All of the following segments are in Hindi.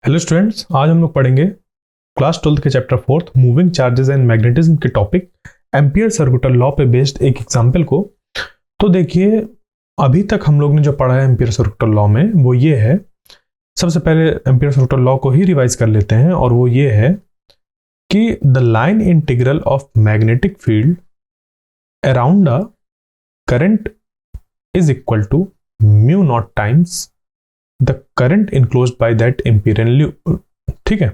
हेलो स्टूडेंट्स, आज हम लोग पढ़ेंगे क्लास 12 के chapter 4 moving charges and magnetism के टॉपिक एम्पियर सर्कुलर लॉ पे बेस्ड एक एग्जांपल को। तो देखिए, अभी तक हम लोग ने जो पढ़ा है एम्पियर सर्कुलर लॉ में वो ये है। सबसे पहले एम्पियर सर्कुलर लॉ को ही रिवाइज कर लेते हैं और वो ये है कि the line integral of magnetic field around a current is equal to mu naught times the current enclosed by that amperian loop. ठीक है,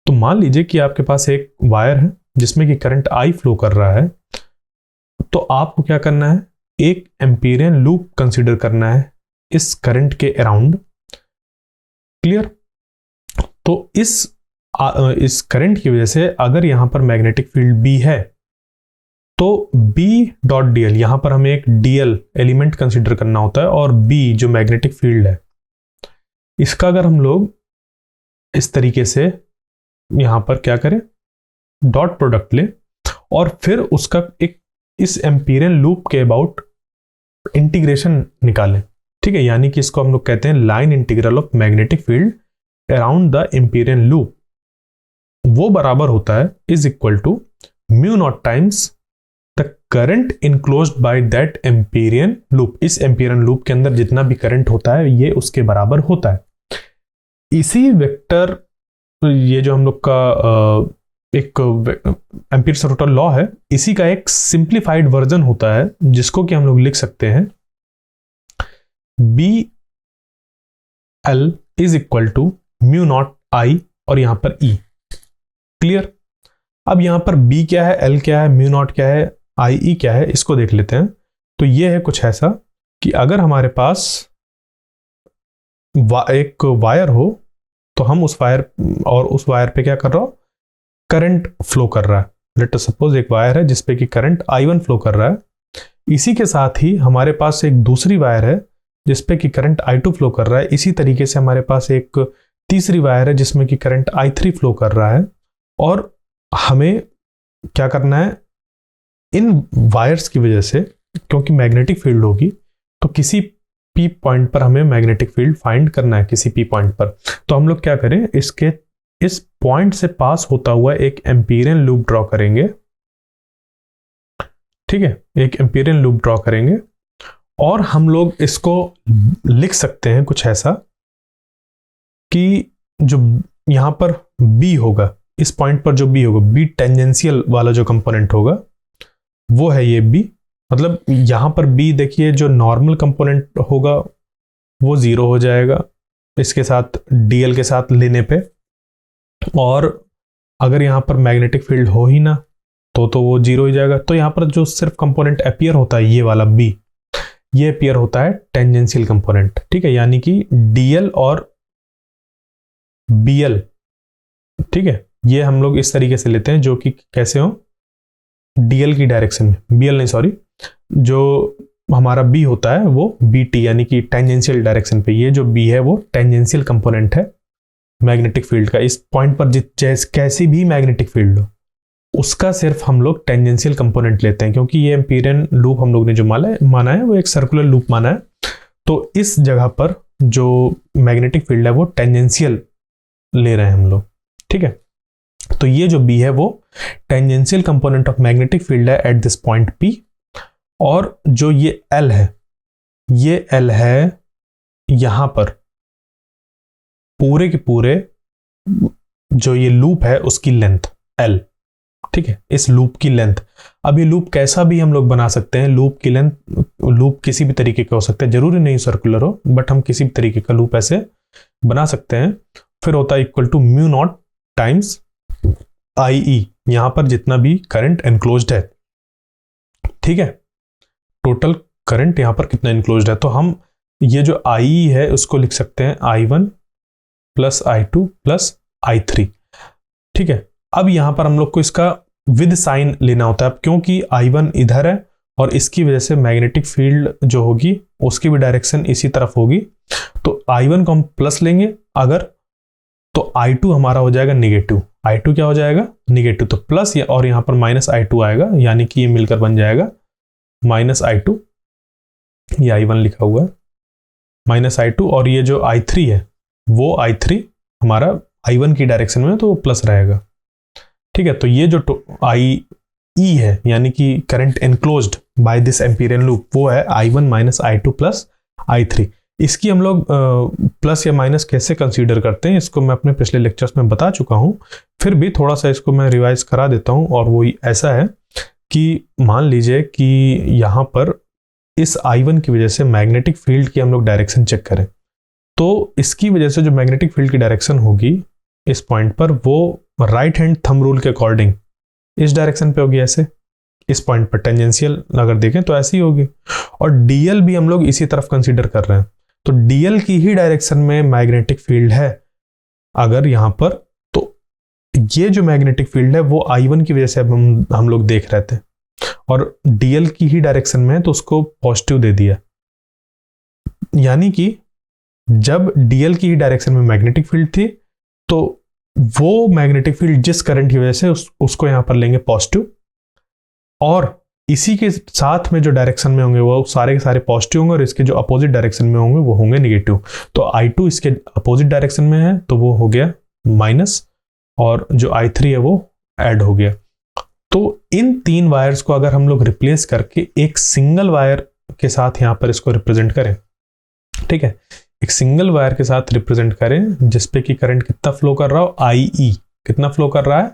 तो मान लीजिए कि आपके पास एक वायर है जिसमें कि करंट आई फ्लो कर रहा है। तो आपको क्या करना है, एक एम्पिरियल लूप कंसीडर करना है इस करंट के अराउंड। क्लियर? तो इस करंट की वजह से अगर यहां पर मैग्नेटिक फील्ड बी है तो B डॉट डीएल, यहां पर हमें एक डीएल एलिमेंट कंसीडर करना होता है और B जो मैग्नेटिक फील्ड है इसका अगर हम लोग इस तरीके से यहां पर क्या करें, डॉट प्रोडक्ट ले और फिर उसका एक इस एम्पिरियल लूप के अबाउट इंटीग्रेशन निकालें। ठीक है, यानी कि इसको हम लोग कहते हैं line integral of magnetic field around the amperian loop. वो बराबर होता है is equal to mu naught times the current enclosed by that amperian loop. इस एम्पिरियल लूप के अंदर जितना भी करंट होता है ये उसके बराबर होता है। इसी वेक्टर, ये जो हम लोग का एक एम्पियर सर्कुलर लॉ है, इसी का एक सिंप्लीफाइड वर्जन होता है जिसको कि हम लोग लिख सकते हैं B L is equal to mu naught I और यहां पर ई। क्लियर? अब यहां पर बी क्या है, एल क्या है, म्यू नॉट क्या है, आई ई क्या है, इसको देख लेते हैं। तो ये है कुछ ऐसा कि अगर हमारे पास एक वायर हो तो हम उस वायर पे क्या कर रहा हो, करंट फ्लो कर रहा है। लेट अस सपोज एक वायर है जिसपे कि करंट I1 फ्लो कर रहा है। इसी के साथ ही हमारे पास एक दूसरी वायर है जिसपे कि करंट I2 फ्लो कर रहा है। इसी तरीके से हमारे पास एक तीसरी वायर है जिसमें कि करंट I3 फ्लो कर रहा है। और हमें क्या करना है, इन वायर्स की वजह से क्योंकि मैग्नेटिक फील्ड होगी तो किसी पी पॉइंट पर हमें मैग्नेटिक फील्ड फाइंड करना है, किसी पी पॉइंट पर। तो हम लोग क्या करें, इस पॉइंट से पास होता हुआ एक एम्पिरियल लूप ड्रॉ करेंगे। ठीक है, एक एम्पिरियल लूप ड्रॉ करेंगे और हम लोग इसको लिख सकते हैं कुछ ऐसा कि जो यहां पर बी होगा, इस पॉइंट पर जो बी होगा, बी टेंजेंशियल वाला जो कंपोनेंट होगा वो है ये बी। मतलब यहां पर बी देखिए, जो नॉर्मल कंपोनेंट होगा वो 0 हो जाएगा इसके साथ डीएल के साथ लेने पे। और अगर यहां पर मैग्नेटिक फील्ड हो ही ना तो वो 0 ही जाएगा। तो यहां पर जो सिर्फ कंपोनेंट अपीयर होता है ये वाला बी, ये अपीयर होता है टेंजेंशियल कंपोनेंट। ठीक है, यानी कि डीएल और बीएल। ठीक है, ये हम लोग इस तरीके से लेते हैं जो कि कैसे हो, डीएल की डायरेक्शन में, बीएल नहीं सॉरी, जो हमारा बी होता है वो बीटी यानी कि टेंजेंशियल डायरेक्शन पे। ये जो बी है वो टेंजेंशियल कंपोनेंट है मैग्नेटिक फील्ड का। इस पॉइंट पर कैसी भी मैग्नेटिक फील्ड हो उसका सिर्फ हम लोग टेंजेंशियल कंपोनेंट लेते हैं, क्योंकि ये एम्पिरियल लूप हम लोग ने जो माना है वो एक सर्कुलर लूप माना है। तो इस जगह पर जो मैग्नेटिक फील्ड है वो टेंजेंशियल ले रहे हैं हम लोग। ठीक है, तो ये जो बी है वो tangential component of magnetic field है एट दिस पॉइंट पी। और जो ये एल है, ये एल है यहां पर पूरे के पूरे जो ये लूप है उसकी लेंथ एल। ठीक है, इस लूप की लेंथ। अब ये लूप कैसा भी हम लोग बना सकते हैं, लूप की लेंथ, लूप किसी भी तरीके का हो सकता है, जरूरी नहीं सर्कुलर हो, बट हम किसी भी तरीके का लूप ऐसे बना सकते हैं। फिर होता है equal to mu naught times I E, यहां पर जितना भी करंट एनक्लोज्ड है। ठीक है, टोटल करंट यहां पर कितना एनक्लोज्ड है, तो हम ये जो आई है उसको लिख सकते हैं I1 plus I2 plus I3। ठीक है, अब यहां पर हम लोग को इसका विद साइन लेना होता है, क्योंकि I1 इधर है और इसकी वजह से मैग्नेटिक फील्ड जो होगी उसकी भी डायरेक्शन इसी तरफ होगी। तो I1 को हम प्लस लेंगे अगर, तो I2 हमारा हो जाएगा निगेटिव। I2 क्या हो जाएगा, निगेटिव। तो प्लस और यहां पर माइनस I2 आएगा, यानी कि ये मिलकर बन जाएगा माइनस I2, ये I1 लिखा हुआ है, माइनस I2। और ये जो I3 है वो I3 हमारा I1 की डायरेक्शन में, तो प्लस रहेगा। ठीक है, तो ये जो IE है यानी कि current enclosed by this Amperian loop, वो है I1 minus I2 plus I3। इसकी हम लोग प्लस या माइनस कैसे कंसीडर करते हैं, इसको मैं अपने पिछले लेक्चर्स में बता चुका हूं, फिर भी थोड़ा सा इसको मैं रिवाइज करा देता हूं। और वो ऐसा है कि मान लीजिए कि यहाँ पर इस I1 की वजह से मैग्नेटिक फील्ड की हम लोग डायरेक्शन चेक करें, तो इसकी वजह से जो मैग्नेटिक फील्ड की डायरेक्शन होगी इस पॉइंट पर, वो राइट हैंड थंब रूल के अकॉर्डिंग इस डायरेक्शन पे होगी, ऐसे इस पॉइंट पर टेंजेंशियल अगर देखें तो ऐसी होगी। और डीएल भी हम लोग इसी तरफ कंसीडर कर रहे हैं, तो डीएल की ही डायरेक्शन में मैग्नेटिक फील्ड है अगर यहां पर, तो ये जो मैग्नेटिक फील्ड है वो I1 की वजह से हम लोग देख रहे थे, और डीएल की ही डायरेक्शन में है तो उसको पॉजिटिव दे दिया। यानी कि जब डीएल की ही डायरेक्शन में मैग्नेटिक फील्ड थी, तो वो मैग्नेटिक फील्ड जिस करंट की वजह से उसको यहां पर लेंगे पॉजिटिव, और इसी के साथ में जो डायरेक्शन में होंगे वो सारे के सारे पॉजिटिव होंगे, और इसके जो अपोजिट डायरेक्शन में होंगे वो होंगे निगेटिव। तो I2 इसके अपोजिट डायरेक्शन में है तो वो हो गया माइनस, और जो I3 है वो ऐड हो गया। तो इन तीन वायर्स को अगर हम लोग रिप्लेस करके एक सिंगल वायर के साथ यहां पर इसको रिप्रेजेंट करें, ठीक है, एक सिंगल वायर के साथ रिप्रेजेंट करें जिसपे कि करंट कितना फ्लो कर रहा हो, IE कितना फ्लो कर रहा है,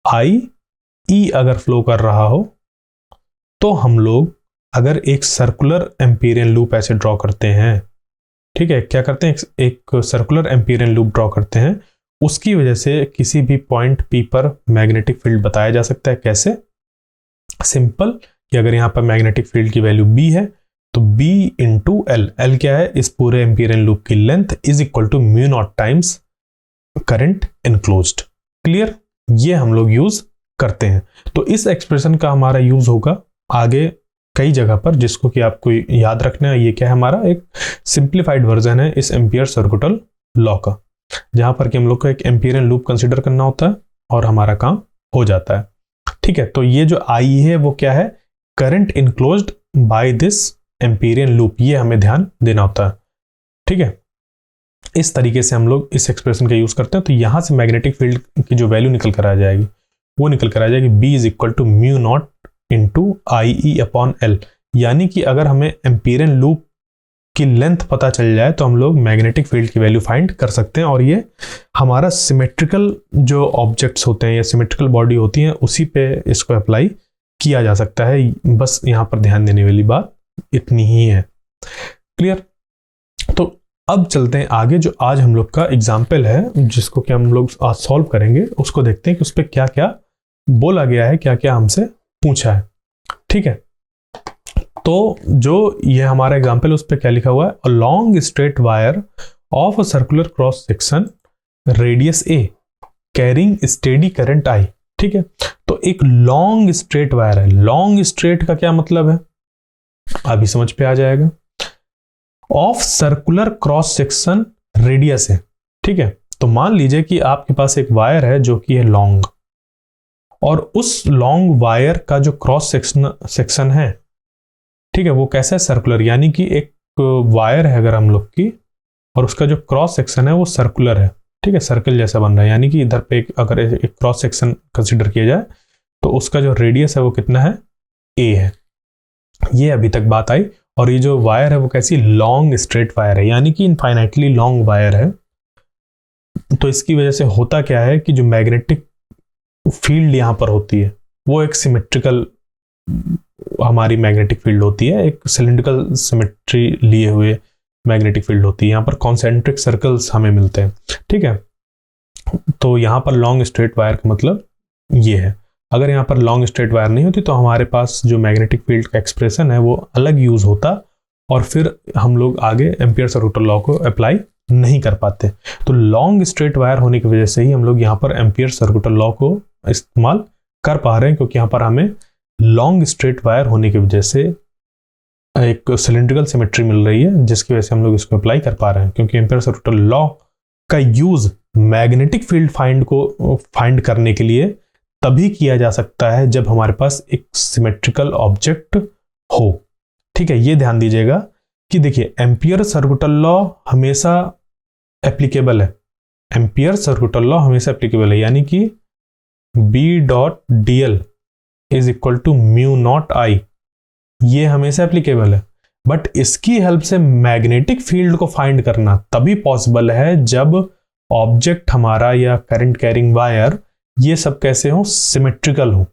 IE अगर फ्लो कर रहा हो, तो हम लोग अगर एक सर्कुलर एम्पीरियन लूप ऐसे ड्रॉ करते हैं, ठीक है, क्या करते हैं, एक सर्कुलर एम्पीरियन लूप ड्रॉ करते हैं, उसकी वजह से किसी भी पॉइंट P पर मैग्नेटिक फील्ड बताया जा सकता है। कैसे? सिंपल, कि अगर यहां पर मैग्नेटिक फील्ड की वैल्यू B है तो B इंटू L, L क्या है, इस पूरे एम्पीरियन लूप की length, is equal to mu naught times current enclosed. Clear? ये हम लोग यूज करते हैं। तो इस एक्सप्रेशन का हमारा यूज होगा आगे कई जगह पर, जिसको कि आपको याद रखना है। ये क्या है, हमारा एक सिंप्लीफाइड वर्जन है इस एम्पियर सर्कुटल लॉ का, जहां पर कि हम लोग को एक एम्पीरियन लूप कंसीडर करना होता है और हमारा काम हो जाता है। ठीक है, तो ये जो I है वो क्या है, current enclosed by this Amperian loop, ये हमें ध्यान देना होता है। ठीक है, इस तरीके से हम लोग इस एक्सप्रेशन का यूज करते हैं। तो यहां से मैग्नेटिक फील्ड की जो वैल्यू निकल कर आ जाएगी वो निकल कर आ जाएगी B is equal to mu naught into IE upon L। यानी कि अगर हमें एम्पीरियन लूप की लेंथ पता चल जाए तो हम लोग मैग्नेटिक फील्ड की वैल्यू फाइंड कर सकते हैं, और ये हमारा सिमेट्रिकल जो ऑब्जेक्ट्स होते हैं या सिमेट्रिकल बॉडी होती हैं उसी पे इसको अप्लाई किया जा सकता है। बस यहाँ पर ध्यान देने वाली बात इतनी ही है। क्लियर? तो अब चलते हैं आगे। जो आज हम लोग का एग्जाम्पल है जिसको कि हम लोग आज सॉल्व करेंगे, उसको देखते हैं कि उस पर क्या क्या बोला गया है, क्या क्या हमसे पूछा है। ठीक है, तो जो ये हमारा एग्जाम्पल है उस पर क्या लिखा हुआ है, a long straight wire of a circular cross section radius A carrying steady current I। ठीक है, तो एक लॉन्ग स्ट्रेट वायर है। लॉन्ग स्ट्रेट का क्या मतलब है अभी समझ पे आ जाएगा। Of circular cross section radius है। ठीक है, तो मान लीजिए कि आपके पास एक वायर है जो कि है लॉन्ग, और उस लॉन्ग वायर का जो क्रॉस सेक्शन है, ठीक है, वो कैसा है, सर्कुलर। यानी कि एक वायर है अगर हम लोग की, और उसका जो क्रॉस सेक्शन है वो सर्कुलर है। ठीक है, सर्कल जैसा बन रहा है। यानी कि इधर पे अगर एक क्रॉस सेक्शन कंसीडर किया जाए तो उसका जो रेडियस है वो कितना है, A है। ये अभी तक बात आई। और ये जो वायर है वो कैसी, लॉन्ग स्ट्रेट वायर है, यानी कि इनफाइनाइटली लॉन्ग वायर है। तो इसकी वजह से होता क्या है कि जो मैग्नेटिक फील्ड यहां पर होती है वो एक सिमेट्रिकल हमारी मैग्नेटिक फील्ड होती है, एक सिलिंड्रिकल सिमेट्री लिए हुए मैग्नेटिक फील्ड होती है। यहाँ पर कॉन्सेंट्रिक सर्कल्स हमें मिलते हैं। ठीक है, तो यहाँ पर लॉन्ग स्ट्रेट वायर का मतलब ये है। अगर यहाँ पर लॉन्ग स्ट्रेट वायर नहीं होती तो हमारे पास जो मैग्नेटिक फील्ड का एक्सप्रेशन है वो अलग यूज होता, और फिर हम लोग आगे एम्पियर सर्कुटल लॉ को अप्लाई नहीं कर पाते। तो लॉन्ग स्ट्रेट वायर होने की वजह से ही हम लोग यहाँ पर एम्पियर सर्कुटल लॉ को इस्तेमाल कर पा रहे हैं, क्योंकि यहाँ पर हमें लॉन्ग स्ट्रेट वायर होने की वजह से एक सिलिंड्रिकल सिमेट्री मिल रही है, जिसकी वजह से हम लोग इसको अप्लाई कर पा रहे हैं। क्योंकि एम्पियर सर्कुटल लॉ का यूज मैग्नेटिक फील्ड फाइंड करने के लिए तभी किया जा सकता है जब हमारे पास एक सिमेट्रिकल ऑब्जेक्ट हो। ठीक है, ये ध्यान दीजिएगा कि देखिए एम्पियर सर्कुटल लॉ हमेशा एप्लीकेबल है। एम्पियर सर्कुलर लॉ हमेशा एप्लीकेबल है, यानी कि B.dl is equal to mu naught I, ये हमेशा एप्लीकेबल है। बट इसकी हेल्प से मैग्नेटिक फील्ड को फाइंड करना तभी पॉसिबल है जब ऑब्जेक्ट हमारा या करंट कैरिंग वायर ये सब कैसे हो, सिमेट्रिकल हो।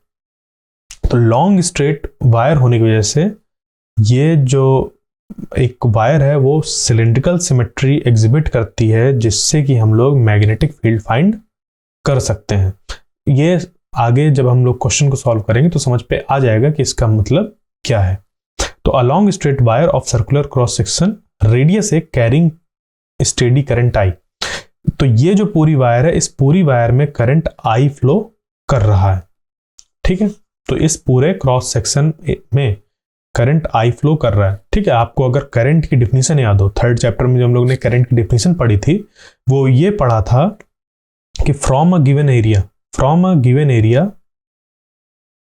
तो लॉन्ग स्ट्रेट वायर होने की वजह से ये जो एक वायर है वो सिलेंड्रिकल सिमेट्री एग्जिबिट करती है, जिससे कि हम लोग मैग्नेटिक फील्ड फाइंड कर सकते हैं। ये आगे जब हम लोग क्वेश्चन को सॉल्व करेंगे तो समझ पे आ जाएगा कि इसका मतलब क्या है। तो a long straight wire of circular cross section radius A carrying steady current I. तो ये जो पूरी वायर है, इस पूरी वायर में करंट आई फ्लो कर रहा है, ठीक है। तो इस पूरे क्रॉस सेक्शन में करंट आई फ्लो कर रहा है, ठीक है। आपको अगर करंट की डिफिनीशन याद हो, थर्ड चैप्टर में जो हम लोग ने करंट की डिफिनीशन पढ़ी थी, वो ये पढ़ा था कि फ्रॉम अ गिवन एरिया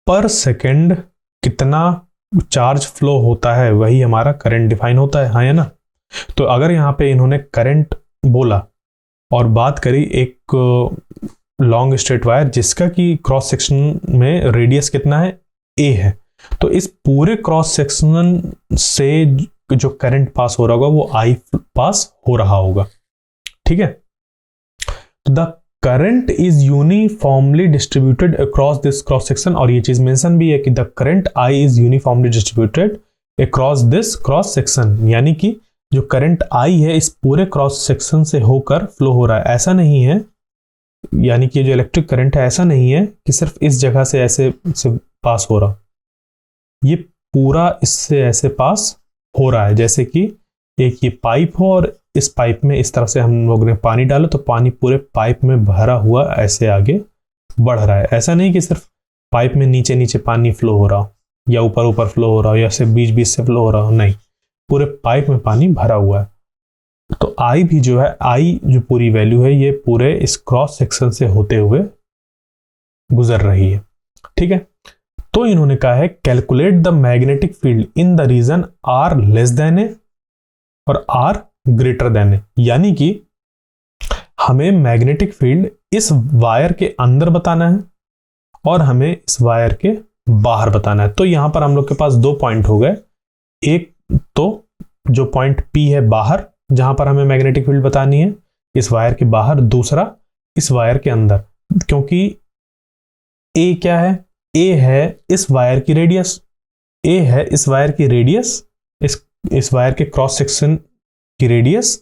पर सेकेंड कितना चार्ज फ्लो होता है, वही हमारा करंट डिफाइन होता है, हाँ या ना। तो अगर यहाँ पे इन्होंने करंट बोला और बात करी एक लॉन्ग स्ट्रेट वायर जिसका कि क्रॉस सेक्शन में रेडियस कितना है, ए है, तो इस पूरे क्रॉस सेक्शन से जो करंट पास हो रहा होगा वो आई पास हो रहा होगा, ठीक है। The current is uniformly distributed across this cross section, और ये चीज मेंशन भी है कि the current I is uniformly distributed across this cross section, यानी कि जो करंट आई है इस पूरे क्रॉस सेक्शन से होकर फ्लो हो रहा है। ऐसा नहीं है, यानी कि जो इलेक्ट्रिक करंट है ऐसा नहीं है कि सिर्फ इस जगह से ऐसे से पास हो रहा, ये पूरा इससे ऐसे पास हो रहा है। जैसे कि एक ये पाइप हो और इस पाइप में इस तरह से हम लोग ने पानी डाला तो पानी पूरे पाइप में भरा हुआ ऐसे आगे बढ़ रहा है। ऐसा नहीं कि सिर्फ पाइप में नीचे नीचे पानी फ्लो हो रहा हो या ऊपर ऊपर फ्लो हो रहा हो या सिर्फ बीच बीच से फ्लो हो रहा हो, नहीं, पूरे पाइप में पानी भरा हुआ है। तो आई भी जो है, आई जो पूरी वैल्यू है ये पूरे इस क्रॉस सेक्शन से होते हुए गुजर रही है, ठीक है। तो इन्होंने कहा है calculate the magnetic field in the region R less than A और आर ग्रेटर देन ए, यानी कि हमें मैग्नेटिक फील्ड इस वायर के अंदर बताना है और हमें इस वायर के बाहर बताना है। तो यहां पर हम लोग के पास दो पॉइंट हो गए, एक तो जो पॉइंट P है बाहर जहां पर हमें मैग्नेटिक फील्ड बतानी है इस वायर के बाहर, दूसरा इस वायर के अंदर, क्योंकि A क्या है, A है इस वायर की रेडियस, A है इस वायर की रेडियस, इस वायर के क्रॉस सेक्शन की रेडियस।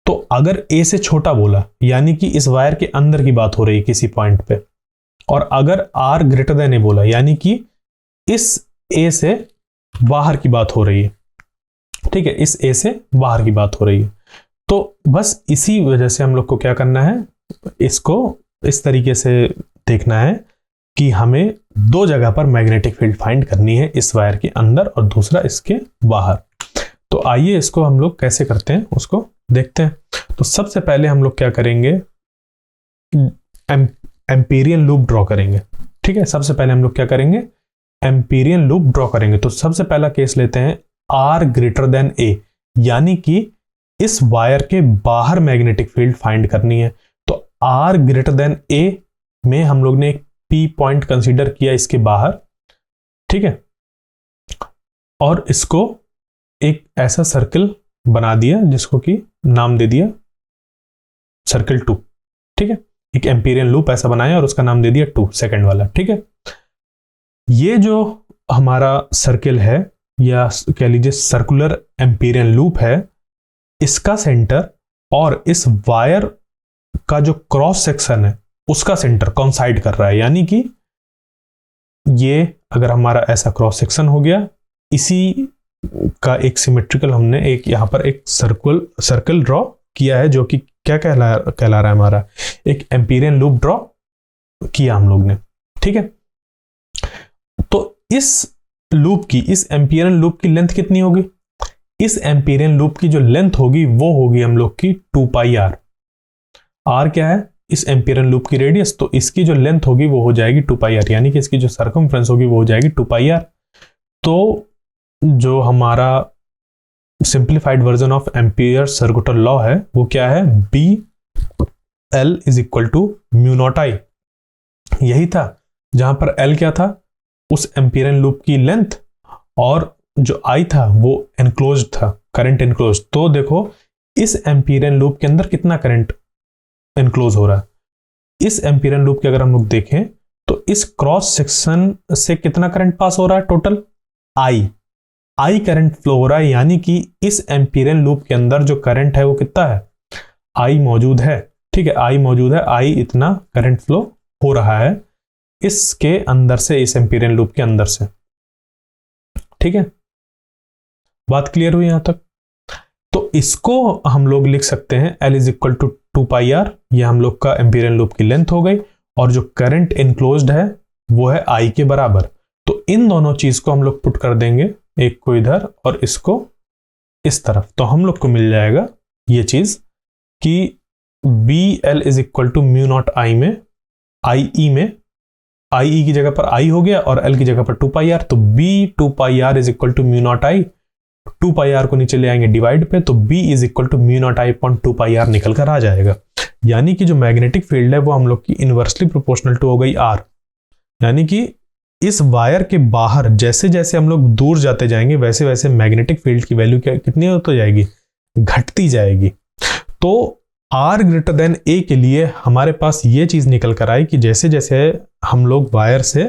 तो अगर A से छोटा बोला यानी कि इस वायर के अंदर की बात हो रही है किसी पॉइंट पे, और अगर R ग्रेटर देन A बोला यानी कि इस A से बाहर की बात हो रही है, ठीक है, इस A से बाहर की बात हो रही है। तो बस इसी वजह से हम लोग को क्या करना है, इसको इस तरीके से देखना है कि हमें दो जगह पर मैग्नेटिक फील्ड फाइंड करनी है, इस वायर के अंदर और दूसरा इसके बाहर। तो आइए इसको हम लोग कैसे करते हैं उसको देखते हैं। तो सबसे पहले हम लोग क्या करेंगे, एम्पीरियन लूप ड्रॉ करेंगे, ठीक है। सबसे पहले हम लोग क्या करेंगे, एम्पीरियन लूप ड्रॉ करेंगे। तो सबसे पहला केस लेते हैं आर ग्रेटर देन ए, यानी कि इस वायर के बाहर मैग्नेटिक फील्ड फाइंड करनी है। तो आर ग्रेटर देन ए में हम लोग ने एक पी पॉइंट कंसीडर किया इसके बाहर, ठीक है, और इसको एक ऐसा सर्कल बना दिया जिसको कि नाम दे दिया सर्कल 2, ठीक है। एक एम्पीरियन लूप ऐसा बनाया और उसका नाम दे दिया 2 सेकंड वाला, ठीक है। ये जो हमारा सर्कल है या कह लीजिए सर्कुलर एम्पीरियन लूप है, इसका सेंटर और इस वायर का जो क्रॉस सेक्शन है उसका सेंटर कॉन्साइड कर रहा है, यानी कि ये अगर हमारा ऐसा क्रॉस सेक्शन हो गया, इसी का एक सिमेट्रिकल हमने एक यहां पर एक सर्कल ड्रॉ किया है जो कि क्या कहला रहा है, हमारा एक एम्पीरियन लूप ड्रॉ किया हम लोग ने, ठीक है। तो इस लूप की, इस एम्पीरियन लूप की लेंथ कितनी होगी, इस एम्पीरियन लूप की जो लेंथ होगी वो होगी हम लोग की 2 पाई आर। आर क्या है, इस एम्पीरियन लूप की रेडियस, तो इसकी जो लेंथ होगी वो हो जाएगी 2 पाई आर, यानी कि इसकी जो सर्कमफ्रेंस होगी वो हो जाएगी 2 पाई आर। तो जो हमारा simplified version of ampere circular law है वो क्या है, B L is equal to mu naught I. यही था जहां पर एल क्या था, उस एम्पीरियन लूप की लेंथ, और जो आई था वो एनक्लोज था, करंट एनक्लोज। तो देखो इस एम्पीरियन लूप के अंदर कितना करंट एनक्लोज हो रहा है। इस एम्पीरियन लूप के अगर हम लोग देखें तो इस क्रॉस सेक्शन से कितना करंट पास हो रहा है, टोटल आई करंट फ्लो हो रहा है। यानी कि इस एम्पीरियन लूप के अंदर जो करंट है वो कितना है, आई मौजूद है। ठीक है, आई मौजूद है, आई इतना करंट फ्लो हो रहा है इसके अंदर से, इस एम्पीरियन लूप के अंदर से। ठीक है, बात क्लियर हुई यहां तक। तो इसको हम लोग लिख सकते हैं L is equal to 2πr, ये हम लोग का एम्पीरियन लूप की लेंथ हो गई, और जो करंट इनक्लोज्ड है वो है I के बराबर। तो इन दोनों चीज को हम लोग पुट कर देंगे, एक को इधर और इसको इस तरफ, तो हम लोग को मिल जाएगा ये चीज कि BL is equal to mu naught I में, IE में, IE की जगह पर I हो गया और L की जगह पर 2πr, तो B 2πr is equal to mu naught I. 2πr को नीचे ले आएंगे डिवाइड पे, तो B is equal to mu naught I upon 2πr निकल कर आ जाएगा। यानी कि जो मैग्नेटिक फील्ड है वो हम लोग की इनवर्सली प्रोपोर्शनल टू हो गई R। यानी कि इस वायर के बाहर जैसे जैसे हम लोग दूर जाते जाएंगे वैसे वैसे मैग्नेटिक फील्ड की वैल्यू कितनी होती जाएगी, घटती जाएगी। तो R ग्रेटर देन A के लिए हमारे पास ये चीज निकल कर आई कि जैसे जैसे हम लोग वायर से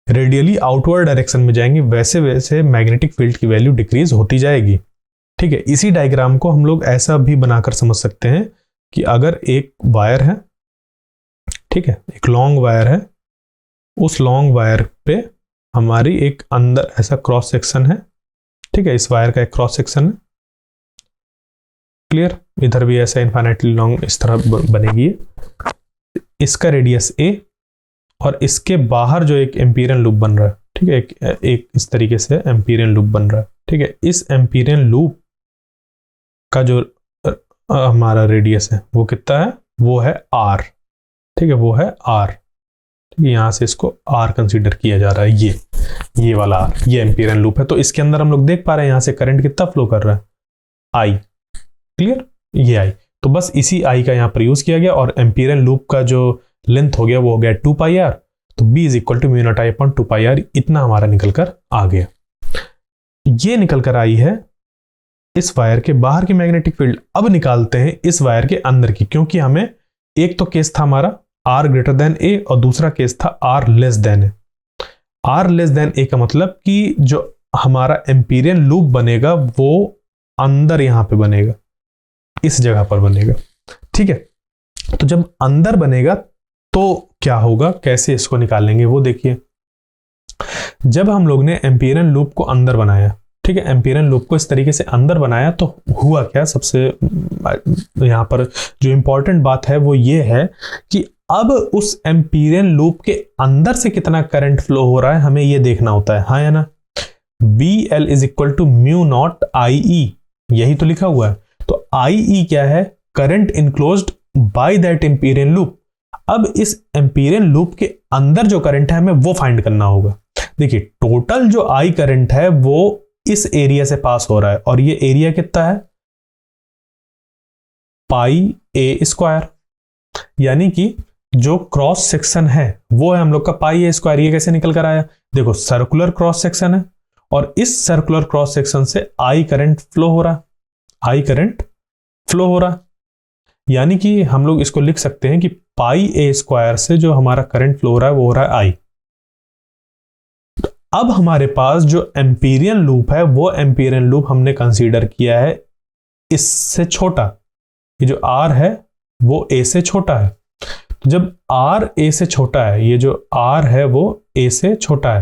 रेडियली आउटवर्ड डायरेक्शन में जाएंगे वैसे वैसे मैग्नेटिक फील्ड की वैल्यू डिक्रीज होती जाएगी। ठीक है, इसी डायग्राम को हम लोग ऐसा भी बनाकर समझ सकते हैं कि अगर एक वायर है, ठीक है, एक लॉन्ग वायर है, उस लॉन्ग वायर पे हमारी एक अंदर ऐसा क्रॉस सेक्शन है। ठीक है, इस वायर का एक क्रॉस सेक्शन है, क्लियर। इधर भी ऐसा इनफाइनाइटली लॉन्ग इस तरह बनेगी, इसका रेडियस A, और इसके बाहर जो एक एम्पीरियन लूप बन रहा है, ठीक है, एक इस तरीके से एम्पीरियन लूप बन रहा है। ठीक है, इस एम्पीरियन लूप का जो हमारा रेडियस है वो कितना है, वो है R। ठीक है, वो है R। ठीक है, यहां से इसको R कंसीडर किया जा रहा है, ये वाला R, ये एम्पीरियन लूप है। तो इसके अंदर हम लोग देख पा रहे हैं यहां से करंट कितना फ्लो कर रहा है, I, क्लियर, ये I। तो बस इसी I का यहां पर यूज किया गया, और एम्पीरियन लूप का जो लेंथ हो गया वो हो गया 2πr, तो B is equal to mu naught I upon 2πr, इतना हमारा निकल कर आ गया। ये निकल कर आई है इस वायर के बाहर की मैग्नेटिक फील्ड। अब निकालते हैं इस वायर के अंदर की, क्योंकि हमें एक तो केस था हमारा R ग्रेटर देन A और दूसरा केस था R less than A। R less than A का मतलब कि जो हमारा एम्पीरियन लूप बनेगा वो अंदर यहां पे बनेगा, इस जगह पर बनेगा। ठीक है, तो जब अंदर बनेगा तो क्या होगा, कैसे इसको निकालेंगे वो देखिए। जब हम लोग ने एम्पीरियन लूप को अंदर बनाया, ठीक है, एम्पीरियन लूप को इस तरीके से अंदर बनाया, तो हुआ क्या, सबसे यहां पर जो इंपॉर्टेंट बात है वो ये है कि अब उस एम्पीरियन लूप के अंदर से कितना करंट फ्लो हो रहा है हमें ये देखना होता है, हाँ या ना। BL is equal to mu naught IE, यही तो लिखा हुआ है। तो IE क्या है, current enclosed by that Amperian loop. अब इस एम्पीरियन लूप के अंदर जो करंट है हमें वो फाइंड करना होगा। देखिए टोटल जो I करंट है वो इस एरिया से पास हो रहा है, और ये एरिया कितना है, पाई A स्क्वायर। यानी कि जो क्रॉस सेक्शन है वो है हम लोग का पाई A स्क्वायर। ये कैसे निकल कर आया, देखो सर्कुलर क्रॉस सेक्शन है, और इस सर्कुलर क्रॉस सेक्शन से I करंट फ्लो हो रहा, I करंट फ्लो हो रहा। यानी कि हम लोग इसको लिख सकते हैं कि पाई A स्क्वायर से जो हमारा करंट फ्लो हो रहा है वो हो रहा है I। अब हमारे पास जो एम्पीरियन लूप है वो एम्पीरियन लूप हमने कंसीडर किया है इससे छोटा, ये जो R है वो A से छोटा है। तो जब R A से छोटा है, ये जो R है वो A से छोटा है,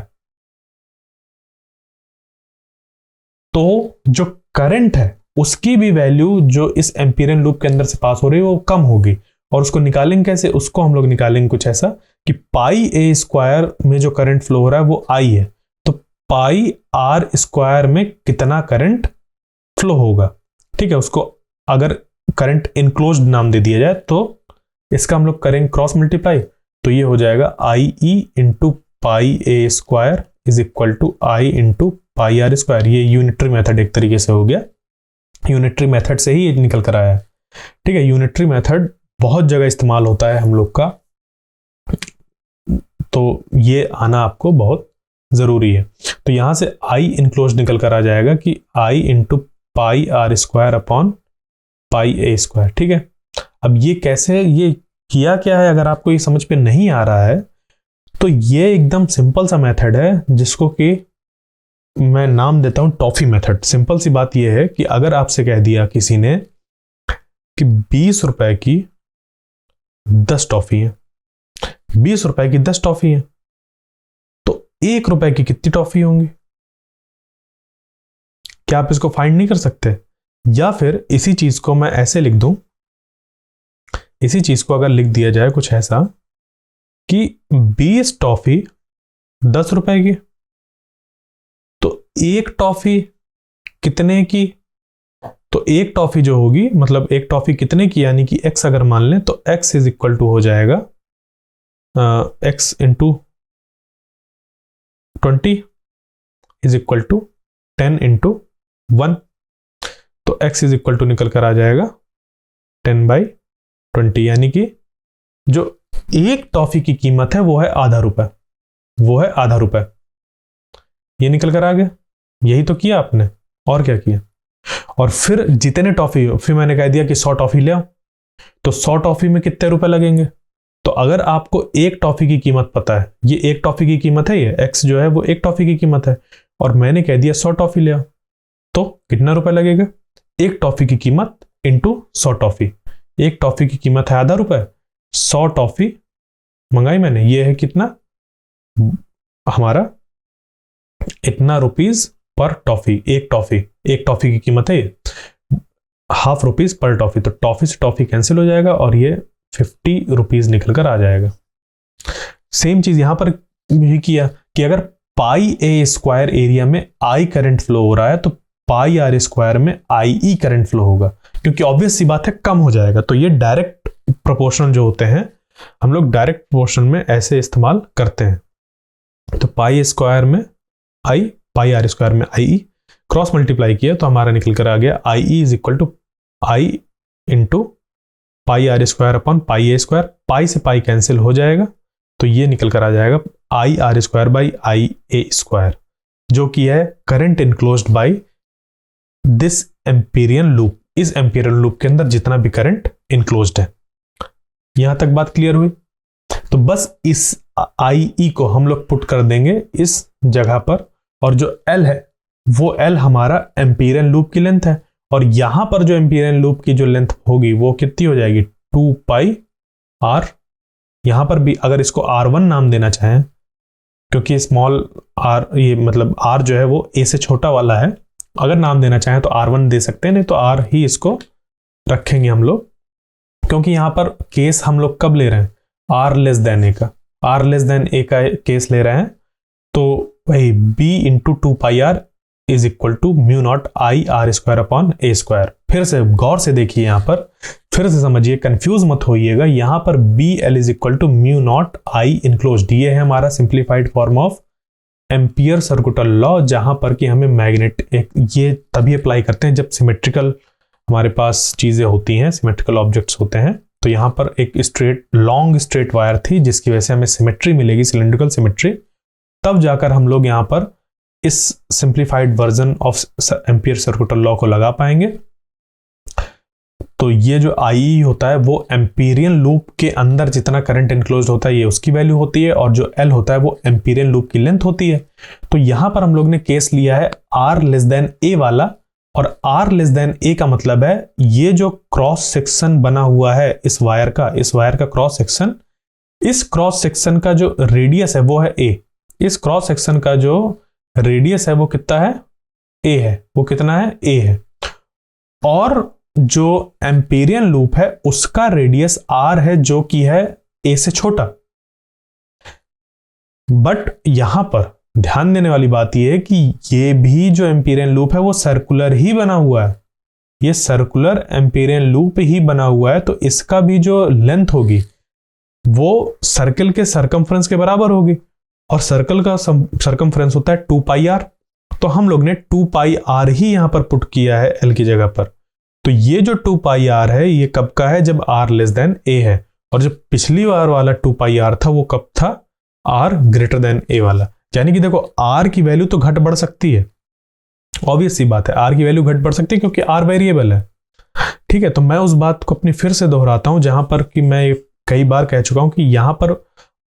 तो जो करंट है उसकी भी वैल्यू जो इस एम्पीरियन लूप के अंदर से पास हो रही है वो कम होगी। और उसको निकालेंगे कैसे, उसको हम लोग निकालेंगे कुछ ऐसा कि पाई A स्क्वायर में जो करंट फ्लो हो रहा है वो I है, तो पाई R स्क्वायर में कितना करंट फ्लो होगा। ठीक है, उसको अगर करंट इनक्लोज्ड नाम दे दिया जाए तो इसका हम लोग करेंगे क्रॉस मल्टीप्लाई, तो ये हो जाएगा IE into pi A square is equal to I into pi R square. ये यूनिटरी मेथड एक तरीके से हो गया, यूनिटरी मेथड से ही निकल कर आया है। ठीक है, यूनिटरी मेथड बहुत जगह इस्तेमाल होता है हम लोग का, तो ये आना आपको बहुत जरूरी है। तो यहां से आई इनक्लोज निकल कर आ जाएगा कि I into pi R square upon pi A square. ठीक है, अब ये कैसे, ये किया क्या है, अगर आपको ये समझ पे नहीं आ रहा है तो ये एकदम सिंपल सा मेथड है जिसको कि मैं नाम देता हूं टॉफी मेथड। सिंपल सी बात यह है कि अगर आपसे कह दिया किसी ने कि 20 रुपए की 10 टॉफी है, 20 रुपए की 10 टॉफी है, तो 1 रुपए की कितनी टॉफी होंगी? क्या आप इसको फाइंड नहीं कर सकते? या फिर इसी चीज को मैं ऐसे लिख दूं, इसी चीज को अगर लिख दिया जाए कुछ ऐसा कि 20 टॉफी 10 रुपए की, तो 1 टॉफी कितने की? तो 1 टॉफी जो होगी, मतलब 1 टॉफी कितने की, यानी कि x अगर मान लें तो x इज इक्वल टू हो जाएगा x into 20 is equal to 10 into 1, तो x इज इक्वल टू निकल कर आ जाएगा 10/20, यानी कि जो 1 टॉफी की कीमत है वो है आधा रुपए, वो है आधा रुपए। ये निकल कर आ गया, यही तो किया आपने, और क्या किया। और फिर जितने टॉफी हो, फिर मैंने कह दिया कि 100 टॉफी ले आओ, तो 100 टॉफी में कितने रुपए लगेंगे? तो अगर आपको 1 टॉफी की कीमत पता है, ये 1 टॉफी की कीमत है, ये x जो है वो 1 टॉफी की कीमत है, और मैंने कह दिया 100 टॉफी ले आओ, तो कितना रुपए लगेगा? 1 टॉफी की कीमत इंटू 100 टॉफी। 1 टॉफी की कीमत है आधा रुपए, 100 टॉफी मंगाई मैंने, ये है कितना हमारा, इतना रुपीज पर टॉफी। 1 टॉफी की कीमत है ½ रुपीज पर टॉफी, तो टॉफी से टॉफी कैंसिल हो जाएगा और ये 50 रुपीज निकल कर आ जाएगा। सेम चीज यहां पर भी किया कि अगर पाई ए स्क्वायर एरिया में आई करंट फ्लो हो रहा है तो पाई आर स्क्वायर में आई ई करंट फ्लो होगा, क्योंकि ऑब्वियस सी बात है कम हो जाएगा। तो ये डायरेक्ट प्रोपोर्शनल जो होते हैं, हम लोग डायरेक्ट प्रोपोर्शन में ऐसे इस्तेमाल करते हैं। तो पाई स्क्वायर में आई, पाई आर स्क्वायर में आई ई, क्रॉस मल्टीप्लाई किया तो हमारा निकल कर आ गया I E is equal to I into pi R square upon pi A square. Pi से पाई कैंसिल हो जाएगा, तो ये निकल कर आ जाएगा आई R square by I A square, जो कि है current enclosed by this Amperian loop. इस एम्पीरियन लूप के अंदर जितना भी करंट इनक्लोज्ड है। यहां तक बात क्लियर हुई? तो बस इस आई ई को हम लोग पुट कर देंगे इस जगह पर, और जो एल है वो एल हमारा एम्पीरियन लूप की लेंथ है, और यहां पर जो एम्पीरियन लूप की जो लेंथ होगी वो कितनी हो जाएगी? 2 पाई आर। यहां पर भी अगर इसको R1 नाम देना चाहें, क्योंकि स्मॉल आर, ये मतलब आर जो है वो ए से छोटा वाला है, अगर नाम देना चाहें तो R1 दे सकते हैं, नहीं तो आर ही इसको रखेंगे हम लोग, क्योंकि यहां पर केस हम लोग कब ले रहे हैं? आर लेस देन ए का, आर लेस देन ए का केस ले रहे हैं। तो भाई b into 2 pi R is equal to mu naught I R square upon A square. फिर से गौर से देखिए, यहां पर फिर से समझिए, कंफ्यूज मत होइएगा। यहां पर B L is equal to mu naught I enclosed, ये है हमारा simplified form of ampere circular law, जहां पर कि हमें मैग्नेट ये तभी अप्लाई करते हैं जब सिमेट्रिकल हमारे पास चीजें होती हैं, सिमेट्रिकल ऑब्जेक्ट्स होते हैं। तो यहां पर एक स्ट्रेट लॉन्ग स्ट्रेट वायर थी जिसकी वजह से हमें सिमेट्री मिलेगी, सिलिंड्रिकल सिमेट्री, तब जाकर हम लोग यहां पर इस simplified version of ampere circular law को लगा पाएंगे। तो ये जो आई होता है वो एम्पीरियन लूप के अंदर जितना करंट इनक्लोज्ड होता है ये उसकी वैल्यू होती है, और जो एल होता है वो एम्पीरियन लूप की लेंथ होती है। तो यहां पर हम लोग ने केस लिया है आर लेस देन ए वाला, और आर लेस देन ए का मतलब है ये जो क्रॉस सेक्शन बना हुआ है इस वायर का, इस वायर का क्रॉस सेक्शन, इस क्रॉस सेक्शन का जो रेडियस है वो है ए। इस क्रॉस सेक्शन का जो रेडियस है वो कितना है? ए है। वो कितना है? ए है। और जो एम्पीरियन लूप है उसका रेडियस आर है, जो कि है ए से छोटा। बट यहां पर ध्यान देने वाली बात यह है कि ये भी जो एम्पीरियन लूप है वो सर्कुलर ही बना हुआ है, ये सर्कुलर एम्पीरियन लूप ही बना हुआ है, तो इसका भी जो लेंथ होगी वो सर्कल के सरकमफ्रेंस के बराबर होगी, और सर्कल का सरकमफ्रेंस होता है 2 पाई आर। तो हम लोग ने 2 पाई आर ही यहां पर पुट किया है एल की जगह पर। तो ये जो 2 पाई आर है ये कब का है, जब आर लेस देन ए है। और जो पिछली बार वाला 2 पाई आर था वो कब था, आर ग्रेटर देन ए वाला। यानी कि देखो आर की वैल्यू तो घट बढ़ सकती है, ऑब्वियस सी बात है, आर की वैल्यू घट बढ़ सकती है क्योंकि आर वेरिएबल है। ठीक है, तो मैं उस बात को अपनी फिर से दोहराता हूं जहां पर कि मैं कई बार कह चुका हूं कि यहां पर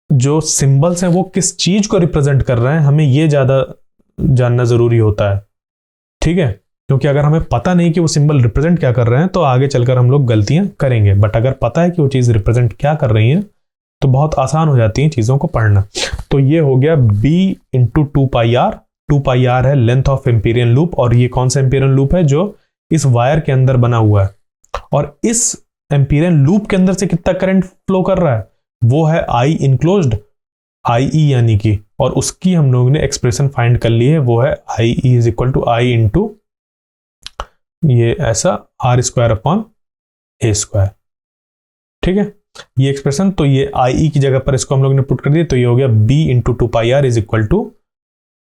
जो सिंबल्स हैं वो किस चीज को रिप्रेजेंट कर रहे हैं, हमें ये ज्यादा जानना जरूरी होता है। ठीक है, क्योंकि अगर हमें पता नहीं कि वो सिंबल रिप्रेजेंट क्या कर रहे हैं तो आगे चलकर हम लोग गलतियां करेंगे, बट अगर पता है कि वो चीज रिप्रेजेंट क्या कर रही है तो बहुत आसान हो जाती है चीजों को पढ़ना। तो ये हो गया b into 2 pi R. 2 pi R है लेंथ ऑफ एम्पीरियन लूप, और ये कौन सा एम्पीरियन लूप है, जो इस वायर के अंदर बना हुआ है। और इस एम्पीरियन लूप के अंदर से कितना करंट फ्लो कर रहा है, वो है आई इनक्लोज्ड, आई ई यानी कि, और उसकी हम लोगों ने एक्सप्रेशन फाइंड कर ली है, वो है I E is equal to I into ये ऐसा R square upon A square. ठीक है, ये एक्सप्रेशन, तो ये आई ई की जगह पर इसको हम लोग ने पुट कर दिया, तो ये हो गया b into 2 pi R is equal to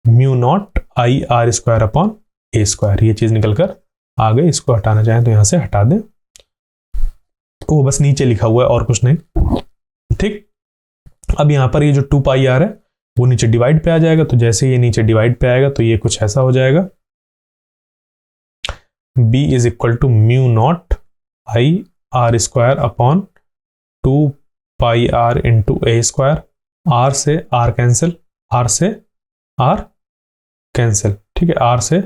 mu naught I R square upon A square. ये चीज निकलकर आ गई, इसको हटाना चाहें तो यहां से हटा दें, वो बस नीचे लिखा हुआ है और कुछ नहीं। ठीक, अब यहां पर ये जो 2 पाई आर है वो नीचे डिवाइड पे आ जाएगा, तो जैसे ये नीचे डिवाइड पे आएगा तो ये कुछ ऐसा हो जाएगा, b is equal to mu naught I R square upon 2 pi R into A square. R से आर कैंसिल, आर से आर कैंसिल। ठीक है, आर से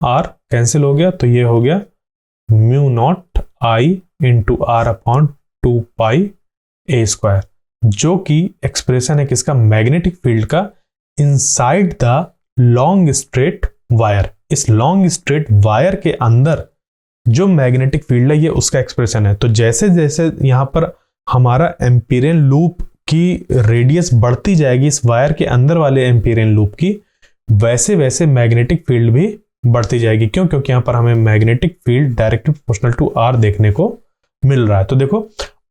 आर कैंसिल हो गया, तो ये हो गया mu naught I into R upon 2 pi A square, जो कि एक्सप्रेशन है किसका, मैग्नेटिक फील्ड का inside the long straight wire. इस लॉन्ग स्ट्रेट वायर के अंदर जो मैग्नेटिक फील्ड है ये उसका एक्सप्रेशन है। तो जैसे जैसे यहां पर हमारा एम्पीरियन लूप की रेडियस बढ़ती जाएगी इस वायर के अंदर वाले एम्पीरियन लूप की, वैसे वैसे मैग्नेटिक फील्ड भी बढ़ती जाएगी। क्यों, क्योंकि यहां पर हमें magnetic field directly proportional to R देखने को मिल रहा है। तो देखो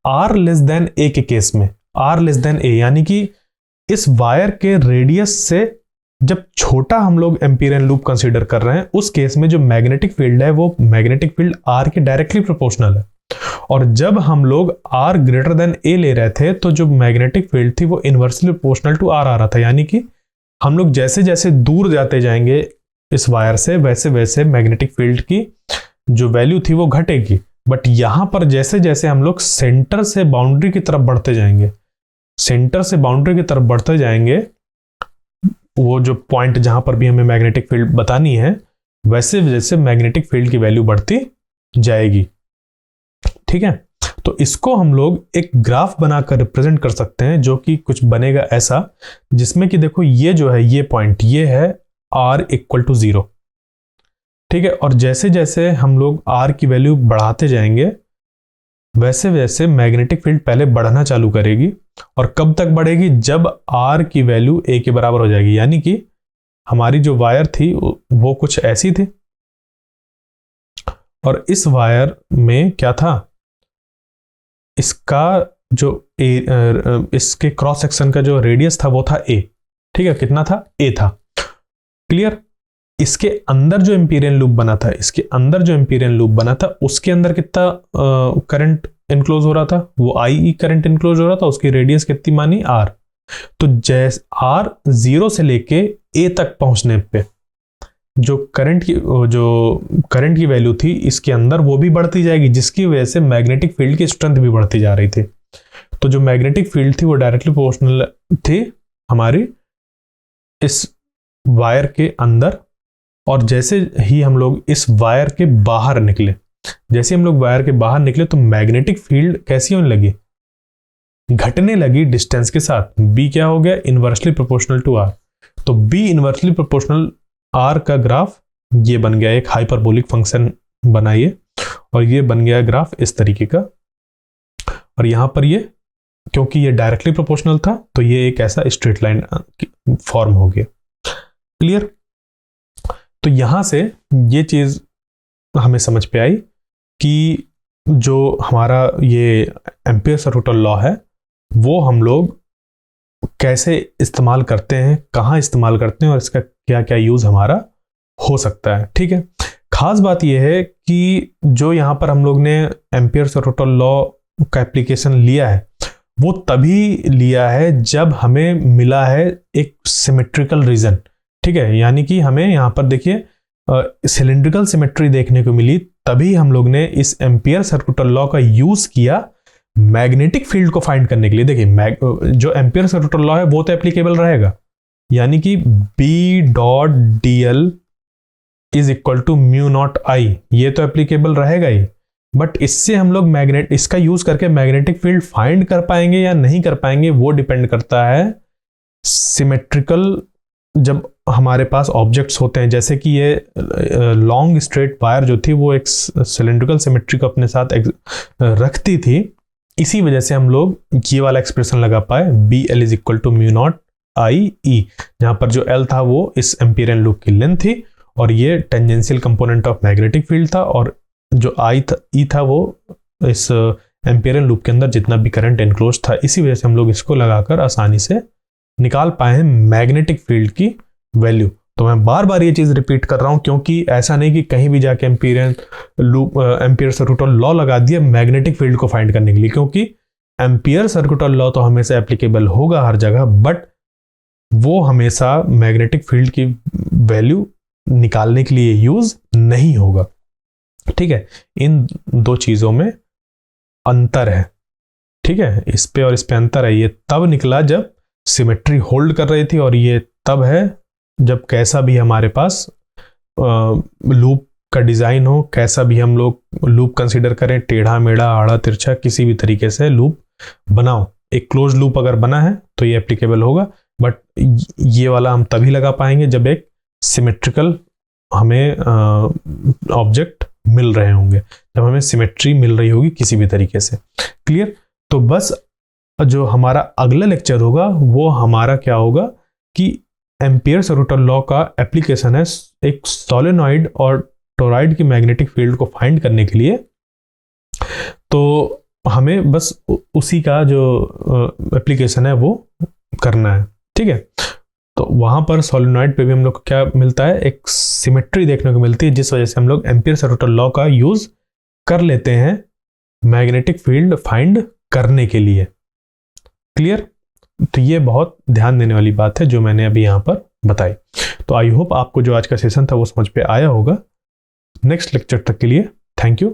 आर लेस देन ए के केस में, आर लेस देन ए यानी कि इस वायर के रेडियस से जब छोटा हम लोग एम्पीरियन लूप कंसीडर कर रहे हैं, उस केस में जो मैग्नेटिक फील्ड है वो मैग्नेटिक फील्ड आर के डायरेक्टली प्रोपोर्शनल है। और जब हम लोग आर ग्रेटर देन ए ले रहे थे तो जो मैग्नेटिक फील्ड थी वो इनवर्सली प्रोपोर्शनल टू आर आ रहा था, यानी कि हम लोग जैसे जैसे दूर जाते जाएंगे इस वायर से वैसे वैसे मैग्नेटिक फील्ड की जो वैल्यू थी वो घटेगी। बट यहां पर जैसे जैसे हम लोग सेंटर से बाउंड्री की तरफ बढ़ते जाएंगे, सेंटर से बाउंड्री की तरफ बढ़ते जाएंगे, वो जो पॉइंट जहां पर भी हमें मैग्नेटिक फील्ड बतानी है वैसे जैसे मैग्नेटिक फील्ड की वैल्यू बढ़ती जाएगी। ठीक है, तो इसको हम लोग एक ग्राफ बनाकर रिप्रेजेंट कर सकते हैं, जो कि कुछ बनेगा ऐसा, जिसमें कि देखो ये जो है ये पॉइंट ये है r इक्वल टू 0। ठीक है, और जैसे जैसे हम लोग r की वैल्यू बढ़ाते जाएंगे वैसे वैसे मैग्नेटिक फील्ड पहले बढ़ना चालू करेगी, और कब तक बढ़ेगी, जब r की वैल्यू a के बराबर हो जाएगी। यानी कि हमारी जो वायर थी वो कुछ ऐसी थी, और इस वायर में क्या था, इसका जो इसके क्रॉस सेक्शन का जो रेडियस था वो था a। ठीक है, कितना था, a था। क्लियर, इसके अंदर जो एम्पीरियन लूप बना था, इसके अंदर जो एम्पीरियन लूप बना था उसके अंदर कितना करंट इनक्लोज हो रहा था, वो आई ई करंट इनक्लोज हो रहा था, उसकी रेडियस कितनी मानी, r। तो जैसे r 0 से लेके a तक पहुंचने पे जो करंट की वैल्यू थी इसके अंदर वो भी बढ़ती जाएगी, जिसकी वजह से मैग्नेटिक फील्ड की स्ट्रेंथ भी बढ़ती जा रही थी। तो जो मैग्नेटिक फील्ड थी वो डायरेक्टली प्रोपोर्शनल थी हमारी इस वायर के अंदर, और जैसे ही हम लोग इस वायर के बाहर निकले, जैसे हम लोग वायर के बाहर निकले तो मैग्नेटिक फील्ड कैसी होने लगी, घटने लगी डिस्टेंस के साथ। b क्या हो गया, इनवर्सली प्रोपोर्शनल टू r। तो b इनवर्सली प्रोपोर्शनल r का ग्राफ ये बन गया, एक हाइपरबोलिक फंक्शन बनाइए, और ये बन गया ग्राफ इस तरीके का। और यहां पर ये क्योंकि ये डायरेक्टली प्रोपोर्शनल था तो ये एक ऐसा स्ट्रेट लाइन फॉर्म हो गया। क्लियर, तो यहां से ये चीज हमें समझ पे आई कि जो हमारा ये एम्पियर सर्कुलर लॉ है वो हम लोग कैसे इस्तेमाल करते हैं, कहाँ इस्तेमाल करते हैं, और इसका क्या क्या यूज हमारा हो सकता है। ठीक है, खास बात यह है कि जो यहाँ पर हम लोग ने एम्पियर्स रोटल लॉ का एप्लीकेशन लिया है वो तभी लिया है जब हमें मिला है एक सिमेट्रिकल रीजन। ठीक है, यानी कि हमें यहाँ पर देखिए सिलिंड्रिकल सिमेट्री देखने को मिली, तभी हम लोग ने इस एम्पियर्स रोटल लॉ का यूज किया मैग्नेटिक फील्ड को फाइंड करने के लिए। देखिए जो एम्पियर्स रोटल लॉ है वो तो एप्लीकेबल रहेगा, यानी कि B dot D L is equal to mu naught I, ये तो एप्लीकेबल रहेगा ही। बट इससे हम लोग इसका यूज करके मैग्नेटिक फील्ड फाइंड कर पाएंगे या नहीं कर पाएंगे वो डिपेंड करता है सिमेट्रिकल जब हमारे पास ऑब्जेक्ट्स होते हैं। जैसे कि ये लॉन्ग स्ट्रेट वायर जो थी वो एक सिलेंड्रिकल सिमेट्री को अपने साथ रखती थी, इसी वजह से हम लोग ये वाला एक्सप्रेशन लगा पाए B L is equal to mu naught I E, जहां पर जो एल था वो इस एम्पियरन लूप की लेंथ थी और ये tangential component of magnetic field था, और जो आई था ई था वो इस एम्पियरन लूप के अंदर जितना भी करंट एनक्लोज था। इसी वजह से हम लोग इसको लगाकर आसानी से निकाल पाए हैं मैग्नेटिक फील्ड की वैल्यू। तो मैं बार बार ये चीज रिपीट कर रहा हूं क्योंकि ऐसा नहीं कि कहीं भी जाके एम्पियर्स रोटल लॉ लगा दिया मैग्नेटिक फील्ड को फाइंड करने के लिए, क्योंकि एम्पियर्स रोटल लॉ तो हमेशा एप्लीकेबल होगा हर जगह, बट वो हमेशा मैग्नेटिक फील्ड की वैल्यू निकालने के लिए यूज नहीं होगा। ठीक है, इन दो चीजों में अंतर है। ठीक है, इस पे और इस पे अंतर है। ये तब निकला जब सिमेट्री होल्ड कर रही थी, और ये तब है जब कैसा भी हमारे पास लूप का डिजाइन हो, कैसा भी हम लोग लूप कंसीडर करें, टेढ़ा मेढ़ा आड़ा तिरछा किसी भी तरीके से लूप बनाओ, एक क्लोज लूप अगर बना है तो ये एप्लीकेबल होगा। बट ये वाला हम तभी लगा पाएंगे जब एक सिमेट्रिकल हमें ऑब्जेक्ट मिल रहे होंगे, जब हमें सिमेट्री मिल रही होगी किसी भी तरीके से। क्लियर? तो बस जो हमारा अगला लेक्चर होगा वो हमारा क्या होगा कि एम्पियर्स रोटल लॉ का एप्लीकेशन है एक सोलेनॉइड और टोरॉइड की मैग्नेटिक फील्ड को फाइंड करने के लिए। तो हमें बस उसी का जो एप्लीकेशन है वो करना है। ठीक है, तो वहां पर सोलेनॉइड पे भी हम लोग को क्या मिलता है, एक सिमेट्री देखने को मिलती है, जिस वजह से हम लोग एम्पियर्स रोटल लॉ का यूज कर लेते हैं मैग्नेटिक फील्ड फाइंड करने के लिए। क्लियर? तो ये बहुत ध्यान देने वाली बात है जो मैंने अभी यहां पर बताई। तो आई होप आपको जो आज का सेशन था वो समझ पे आया होगा। नेक्स्ट लेक्चर तक के लिए थैंक यू।